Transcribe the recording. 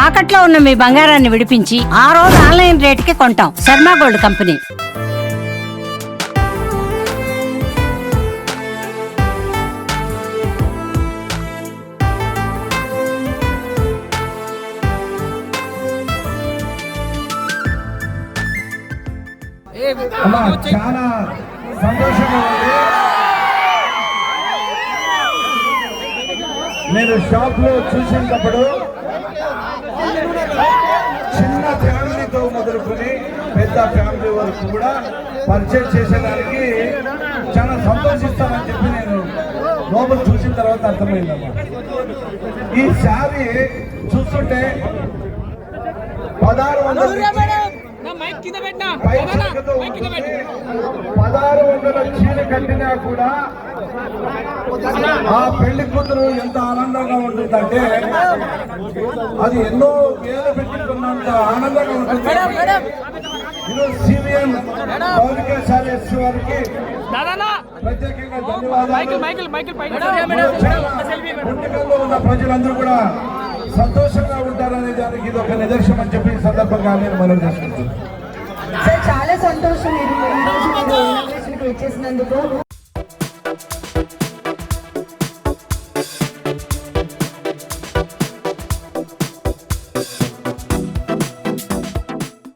తాకట్లో ఉన్న మీ బంగారాన్ని విడిపించి ఆ రోజు ఆన్లైన్ రేటుకి కొంటాం. Sharma gold company. చాలా సంతోషంగా ఉంది. నేను షాప్ లో చూసినప్పుడు చిన్న ఫ్యామిలీతో మొదలుకొని పెద్ద ఫ్యామిలీ వరకు కూడా పర్చేజ్ చేసేదానికి చాలా సంతోషిస్తానని చెప్పి నేను లోపల చూసిన తర్వాత అర్థమైందమ్మా. ఈ శారీ చూస్తుంటే 1600 చీర కట్టినా కూడా ఆ పెళ్లి కూతురు ఎంత ఆనందంగా ఉంటుందంటే అది ఎన్నో వేలు పెట్టుకున్నంత ఆనందంగా ఉంటుంది. ఈరోజు సీనియర్ పౌరికేశాలేశ్వరి వారికి ప్రత్యేకంగా ధన్యవాదాలు. ఉన్న ప్రజలందరూ కూడా సంతోషంగా ఉంటారనే దానికి ఇది ఒక నిదర్శనం అని చెప్పి సందర్భంగా నేను మనం చేసుకుంటున్నాను. చాలా సంతోషం మీరు ఈ రోజు ఇచ్చేసినందుకు.